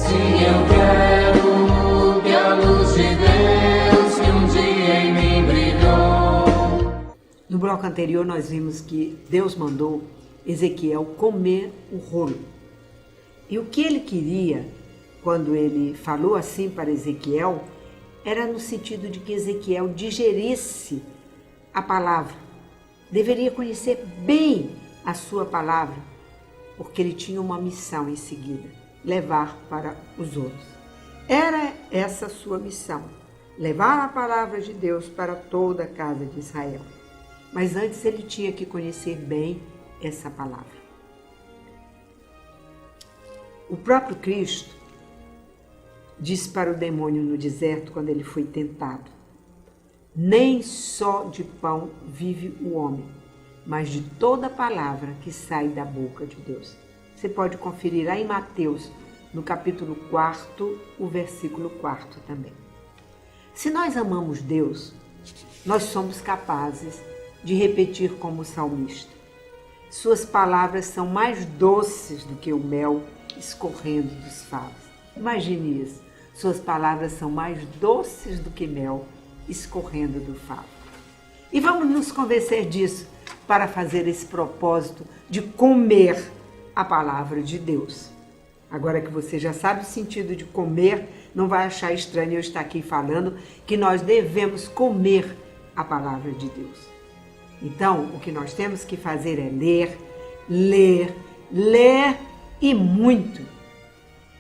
Sim, eu quero que a luz de Deus que um dia em mim brilhou. No bloco anterior nós vimos que Deus mandou Ezequiel comer o rolo. E o que ele queria, quando ele falou assim para Ezequiel, era no sentido de que Ezequiel digerisse a palavra. Deveria conhecer bem a sua palavra, porque ele tinha uma missão em seguida, levar para os outros. Era essa a sua missão, levar a palavra de Deus para toda a casa de Israel. Mas antes ele tinha que conhecer bem essa palavra. O próprio Cristo disse para o demônio no deserto, quando ele foi tentado: nem só de pão vive o homem, mas de toda palavra que sai da boca de Deus. Você pode conferir lá em Mateus, no capítulo 4, o versículo 4 também. Se nós amamos Deus, nós somos capazes de repetir como o salmista: suas palavras são mais doces do que o mel escorrendo dos favos. Imagine isso. Suas palavras são mais doces do que mel escorrendo do favo. E vamos nos convencer disso para fazer esse propósito de comer a palavra de Deus. Agora que você já sabe o sentido de comer, não vai achar estranho eu estar aqui falando que nós devemos comer a palavra de Deus. Então, o que nós temos que fazer é ler e muito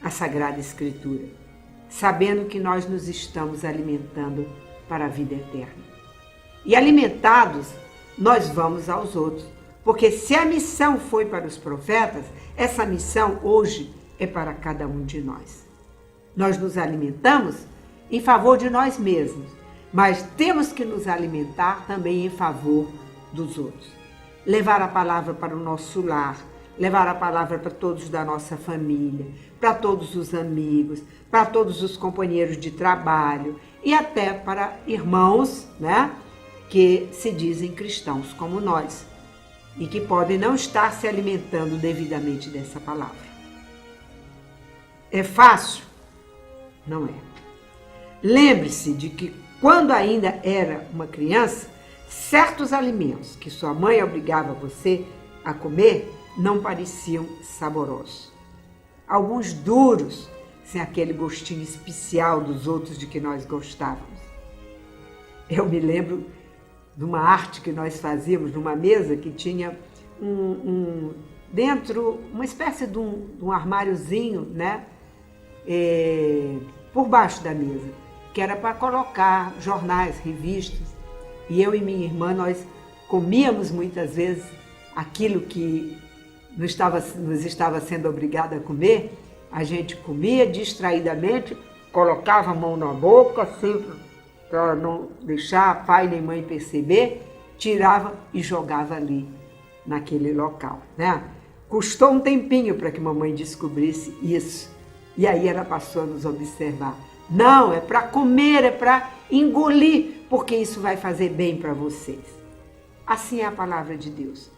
a Sagrada Escritura, sabendo que nós nos estamos alimentando para a vida eterna. E alimentados, nós vamos aos outros. Porque se a missão foi para os profetas, essa missão hoje é para cada um de nós. Nós nos alimentamos em favor de nós mesmos, mas temos que nos alimentar também em favor dos outros. Levar a palavra para o nosso lar, levar a palavra para todos da nossa família, para todos os amigos, para todos os companheiros de trabalho e até para irmãos, né, que se dizem cristãos como nós e que podem não estar se alimentando devidamente dessa palavra. É fácil? Não é. Lembre-se de que quando ainda era uma criança, certos alimentos que sua mãe obrigava você a comer não pareciam saborosos. Alguns duros, sem aquele gostinho especial dos outros de que nós gostávamos. Eu me lembro de uma arte que nós fazíamos numa mesa que tinha dentro uma espécie de um armáriozinho, né, por baixo da mesa, que era para colocar jornais, revistas. E eu e minha irmã, nós comíamos muitas vezes aquilo que nos estava sendo obrigada a comer. A gente comia distraidamente, colocava a mão na boca, assim, para não deixar pai nem mãe perceber, tirava e jogava ali, naquele local, né? Custou um tempinho para que mamãe descobrisse isso. E aí ela passou a nos observar. Não, é para comer, é para engolir, porque isso vai fazer bem para vocês. Assim é a palavra de Deus.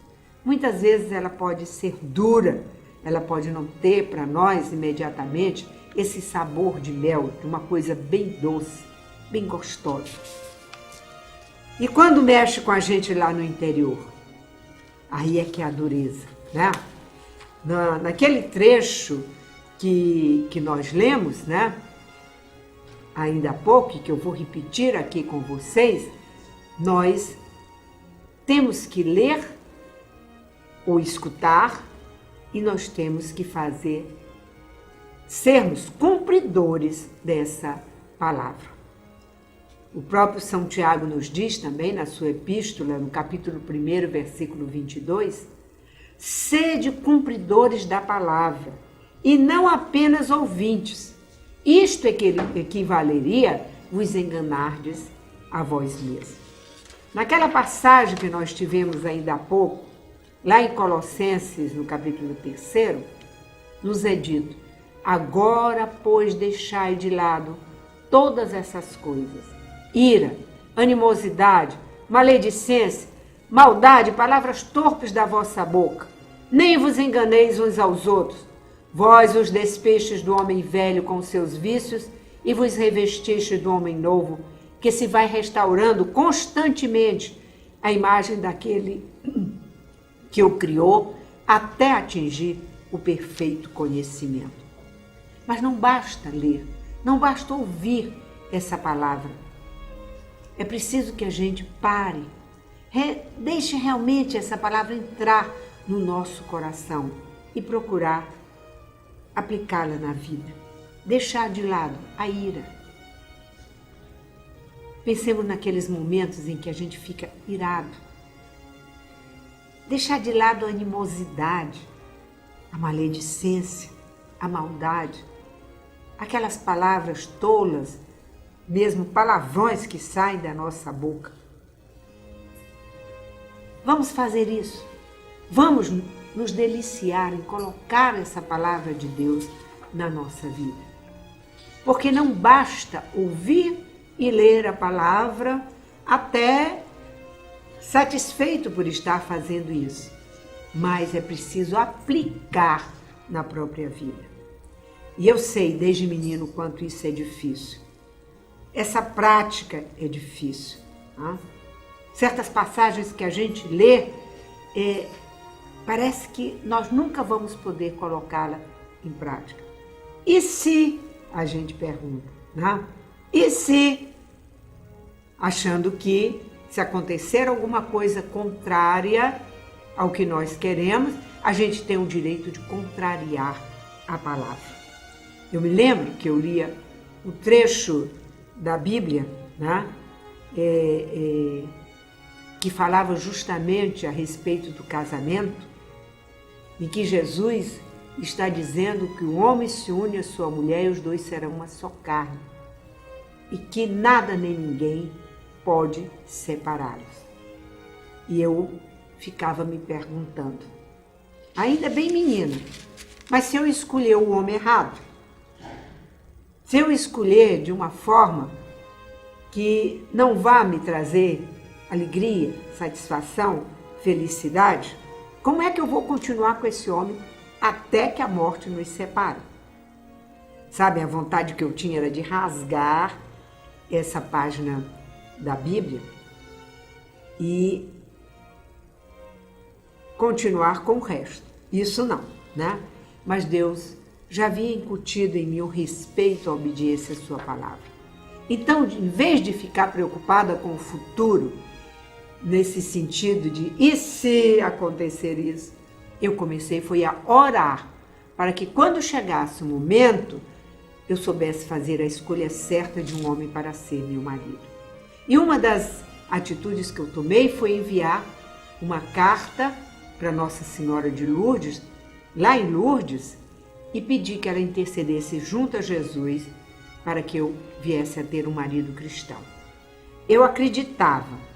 Muitas vezes ela pode ser dura, ela pode não ter para nós imediatamente esse sabor de mel, de uma coisa bem doce, bem gostosa. E quando mexe com a gente lá no interior, aí é que é a dureza, né? Naquele trecho que nós lemos, né, ainda há pouco, que eu vou repetir aqui com vocês, nós temos que ler ou escutar e nós temos que sermos cumpridores dessa palavra. O próprio São Tiago nos diz também na sua epístola, no capítulo 1, versículo 22, sede cumpridores da palavra e não apenas ouvintes. Isto equivaleria vos enganardes a vós mesmos. Naquela passagem que nós tivemos ainda há pouco, lá em Colossenses, no capítulo 3, nos é dito: agora, pois, deixai de lado todas essas coisas: ira, animosidade, maledicência, maldade, palavras torpes da vossa boca. Nem vos enganeis uns aos outros, Vós os despestes do homem velho com seus vícios e vos revestistes do homem novo, que se vai restaurando constantemente a imagem daquele que o criou até atingir o perfeito conhecimento. Mas não basta ler, não basta ouvir essa palavra. É preciso que a gente pare, deixe realmente essa palavra entrar no nosso coração e procurar aplicá-la na vida. Deixar de lado a ira. Pensemos naqueles momentos em que a gente fica irado. Deixar de lado a animosidade, a maledicência, a maldade, aquelas palavras tolas, mesmo palavrões que saem da nossa boca. Vamos fazer isso. Vamos nos deliciar em colocar essa palavra de Deus na nossa vida. Porque não basta ouvir e ler a palavra até satisfeito por estar fazendo isso, mas é preciso aplicar na própria vida. E eu sei desde menino quanto isso é difícil. Essa prática é difícil. Tá? Certas passagens que a gente lê, parece que nós nunca vamos poder colocá-la em prática. E se, a gente pergunta, né? E se, achando que se acontecer alguma coisa contrária ao que nós queremos, a gente tem o direito de contrariar a palavra. Eu me lembro que eu lia um trecho da Bíblia, né? Que falava justamente a respeito do casamento, em que Jesus está dizendo que o homem se une à sua mulher e os dois serão uma só carne, e que nada nem ninguém pode separá-los. E eu ficava me perguntando, ainda bem menina, mas se eu escolher o homem errado, se eu escolher de uma forma que não vá me trazer alegria, satisfação, felicidade, como é que eu vou continuar com esse homem até que a morte nos separe? Sabe, a vontade que eu tinha era de rasgar essa página da Bíblia e continuar com o resto. Isso não, né? Mas Deus já havia incutido em mim o respeito à obediência à sua palavra. Então, em vez de ficar preocupada com o futuro, nesse sentido de e se acontecer isso, eu comecei a orar para que quando chegasse o momento, eu soubesse fazer a escolha certa de um homem para ser meu marido. E uma das atitudes que eu tomei foi enviar uma carta para Nossa Senhora de Lourdes, lá em Lourdes, e pedir que ela intercedesse junto a Jesus para que eu viesse a ter um marido cristão. Eu acreditava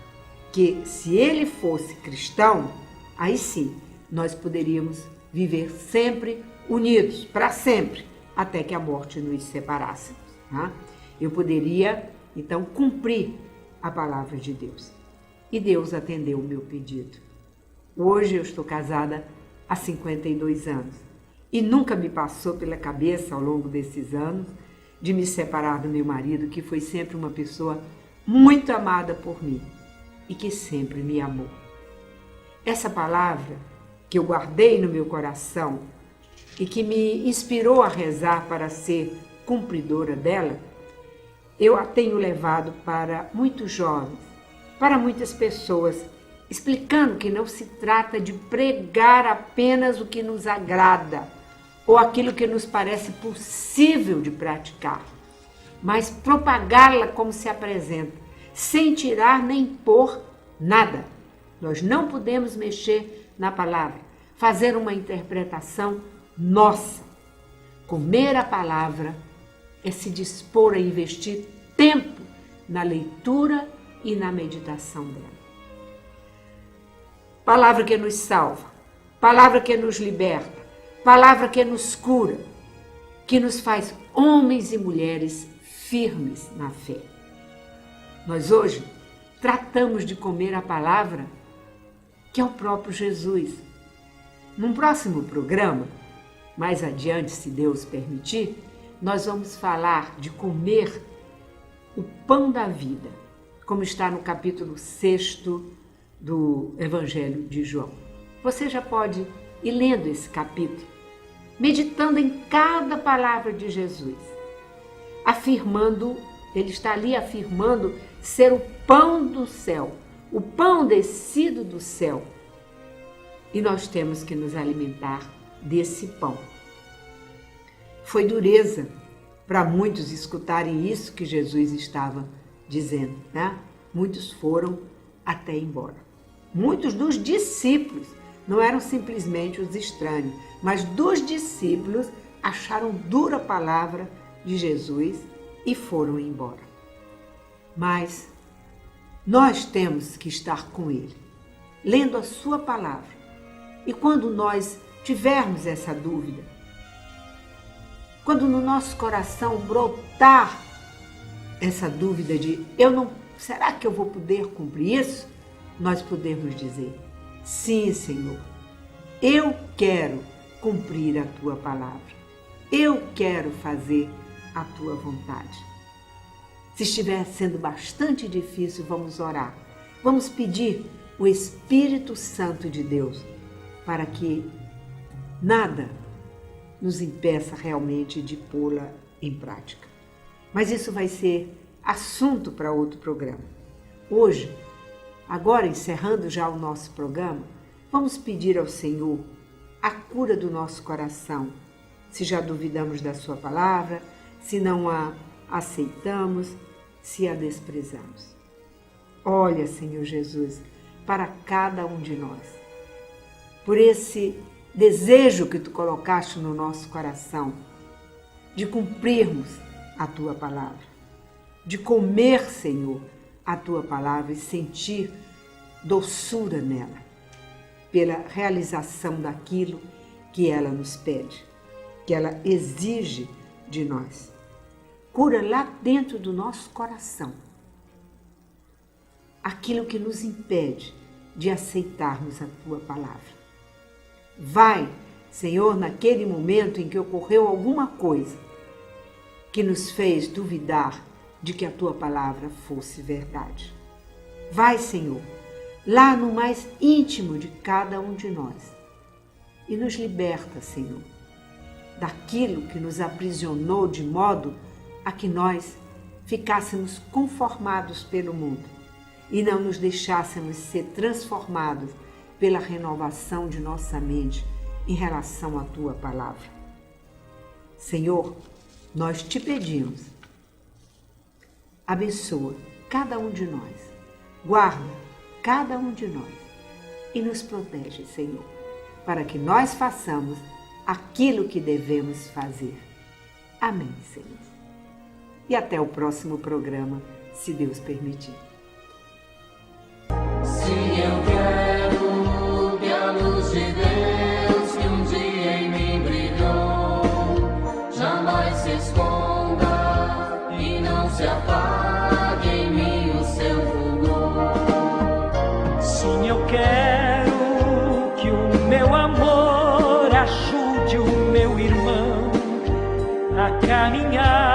que se ele fosse cristão, aí sim, nós poderíamos viver sempre unidos, para sempre, até que a morte nos separasse. Tá? Eu poderia, então, cumprir a palavra de Deus. E Deus atendeu o meu pedido. Hoje eu estou casada há 52 anos e nunca me passou pela cabeça ao longo desses anos de me separar do meu marido, que foi sempre uma pessoa muito amada por mim e que sempre me amou. Essa palavra que eu guardei no meu coração e que me inspirou a rezar para ser cumpridora dela, eu a tenho levado para muitos jovens, para muitas pessoas, explicando que não se trata de pregar apenas o que nos agrada ou aquilo que nos parece possível de praticar, mas propagá-la como se apresenta, sem tirar nem pôr nada. Nós não podemos mexer na palavra, fazer uma interpretação nossa. Comer a palavra é se dispor a investir tempo na leitura e na meditação dela. Palavra que nos salva, palavra que nos liberta, palavra que nos cura, que nos faz homens e mulheres firmes na fé. Nós hoje tratamos de comer a palavra que é o próprio Jesus. Num próximo programa, mais adiante, se Deus permitir, nós vamos falar de comer o pão da vida, como está no capítulo 6º do Evangelho de João. Você já pode ir lendo esse capítulo, meditando em cada palavra de Jesus, afirmando, ele está ali afirmando ser o pão do céu, o pão descido do céu. E nós temos que nos alimentar desse pão. Foi dureza para muitos escutarem isso que Jesus estava dizendo, né? Muitos foram até embora. Muitos dos discípulos, não eram simplesmente os estranhos, mas dos discípulos acharam dura a palavra de Jesus e foram embora. Mas nós temos que estar com Ele, lendo a sua palavra. E quando nós tivermos essa dúvida, quando no nosso coração brotar essa dúvida de será que eu vou poder cumprir isso? Nós podemos dizer, sim, Senhor, eu quero cumprir a tua palavra, eu quero fazer a tua vontade. Se estiver sendo bastante difícil, vamos orar, vamos pedir o Espírito Santo de Deus para que nada nos impeça realmente de pô-la em prática. Mas isso vai ser assunto para outro programa. Hoje, agora encerrando já o nosso programa, vamos pedir ao Senhor a cura do nosso coração, se já duvidamos da sua palavra, se não a aceitamos, se a desprezamos. Olha, Senhor Jesus, para cada um de nós, por esse desejo que tu colocaste no nosso coração, de cumprirmos a tua palavra, de comer, Senhor, a tua palavra e sentir doçura nela, pela realização daquilo que ela nos pede, que ela exige de nós. Cura lá dentro do nosso coração aquilo que nos impede de aceitarmos a tua palavra. Vai, Senhor, naquele momento em que ocorreu alguma coisa que nos fez duvidar de que a tua palavra fosse verdade. Vai, Senhor, lá no mais íntimo de cada um de nós e nos liberta, Senhor, daquilo que nos aprisionou de modo a que nós ficássemos conformados pelo mundo e não nos deixássemos ser transformados pela renovação de nossa mente em relação à tua palavra. Senhor, nós te pedimos, abençoa cada um de nós, guarda cada um de nós e nos protege, Senhor, para que nós façamos aquilo que devemos fazer. Amém, Senhor. E até o próximo programa, se Deus permitir. Se eu quero que a luz de Deus que um dia em mim brilhou jamais se esconda e não se apague em mim o seu fulgor. Sim, eu quero que o meu amor ajude o meu irmão a caminhar